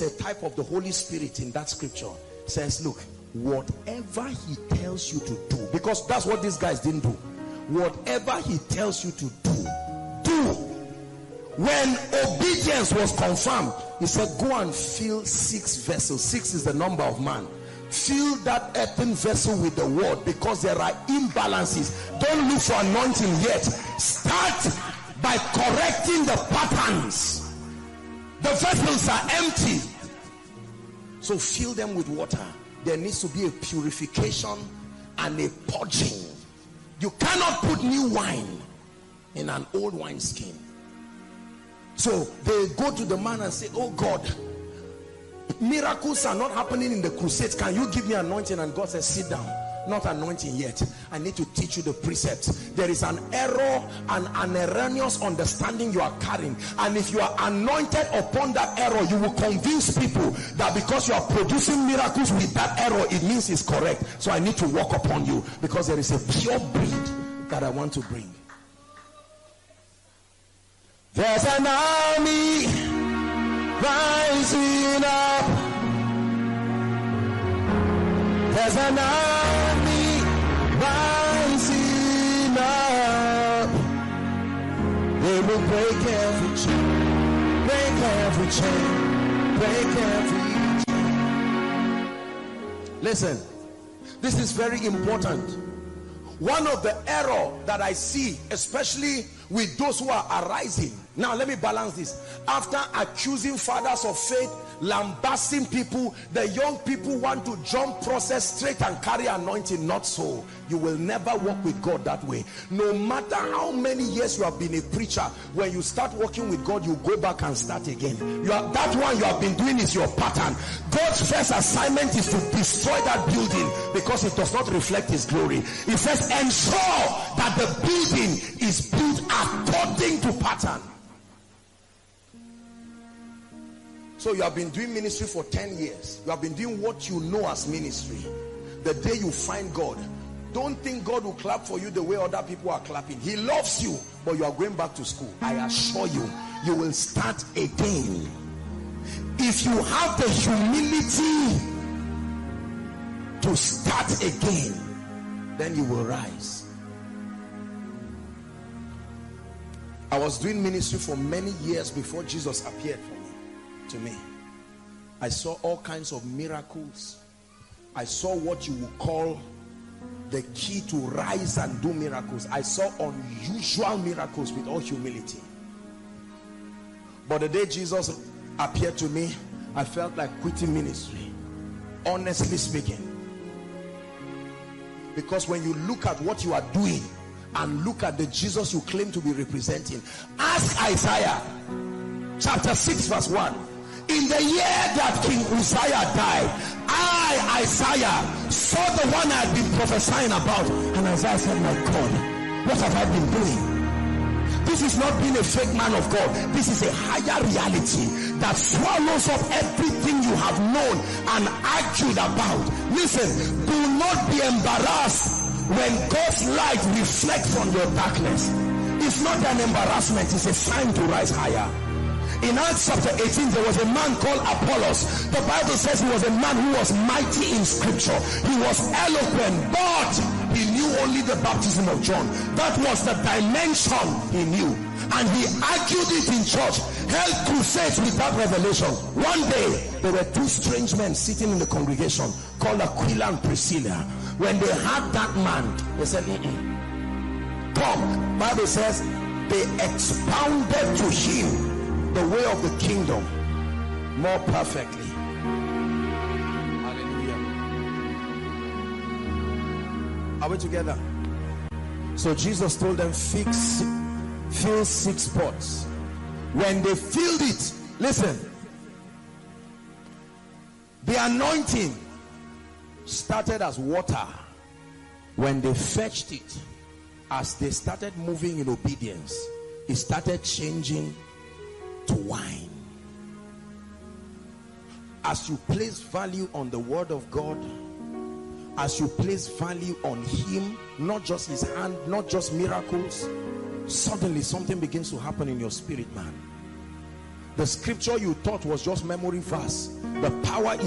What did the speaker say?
a type of the Holy Spirit in that scripture. Says, look, whatever he tells you to do, because that's what these guys didn't do. Whatever he tells you to do, do. When obedience was confirmed, he said, go and fill 6 vessels. 6 is the number of man. Fill that earthen vessel with the word, because there are imbalances. Don't look for anointing yet. Start by correcting the patterns. The vessels are empty, so fill them with water. There needs to be a purification and a purging. You cannot put new wine in an old wineskin. So they go to the man and say, oh God, miracles are not happening in the crusades. Can you give me anointing? And God says, sit down. Not anointing yet. I need to teach you the precepts. There is an error and an erroneous understanding you are carrying, and if you are anointed upon that error, you will convince people that because you are producing miracles with that error, it means it's correct. So I need to work upon you, because there is a pure breed that I want to bring. There's an army rising up. There's an army rising up. They will break every chain, break every chain, break every chain. Listen, this is very important. One of the error that I see, especially with those who are arising. Now let me balance this. After accusing fathers of faith, lambasting people, the young people want to jump process straight and carry anointing. Not so. You will never walk with God that way. No matter how many years you have been a preacher, when you start working with God, you go back and start again. That one you have been doing is your pattern. God's first assignment is to destroy that building, because it does not reflect his glory. He says, ensure that the building is built according to pattern. So you have been doing ministry for 10 years. You have been doing what you know as ministry. The day you find God, don't think God will clap for you the way other people are clapping. He loves you, but you are going back to school. I assure you, you will start again. If you have the humility to start again, then you will rise. I was doing ministry for many years before Jesus appeared to me. I saw all kinds of miracles. I saw what you would call the key to rise and do miracles. I saw unusual miracles with all humility. But the day Jesus appeared to me, I felt like quitting ministry, honestly speaking. Because when you look at what you are doing and look at the Jesus you claim to be representing, ask Isaiah chapter 6 verse 1. In the year that King Uzziah died, I, Isaiah, saw the one I had been prophesying about. And Isaiah said, my God, what have I been doing? This is not being a fake man of God. This is a higher reality that swallows up everything you have known and argued about. Listen, do not be embarrassed when God's light reflects on your darkness. It's not an embarrassment, it's a sign to rise higher. In Acts chapter 18, there was a man called Apollos. The Bible says he was a man who was mighty in scripture. He was eloquent, but he knew only the baptism of John. That was the dimension he knew. And he argued it in church, held crusades with that revelation. One day, there were 2 strange men sitting in the congregation called Aquila and Priscilla. When they had that man, they said, come. Bible says they expounded to him the way of the kingdom more perfectly. Hallelujah. Are we together? So Jesus told them, fill 6 pots. When they filled it, listen, the anointing started as water. When they fetched it, as they started moving in obedience, it started changing to wine. As you place value on the word of God, as you place value on him, not just his hand, not just miracles, suddenly something begins to happen in your spirit, man. The scripture you thought was just memory verse, the power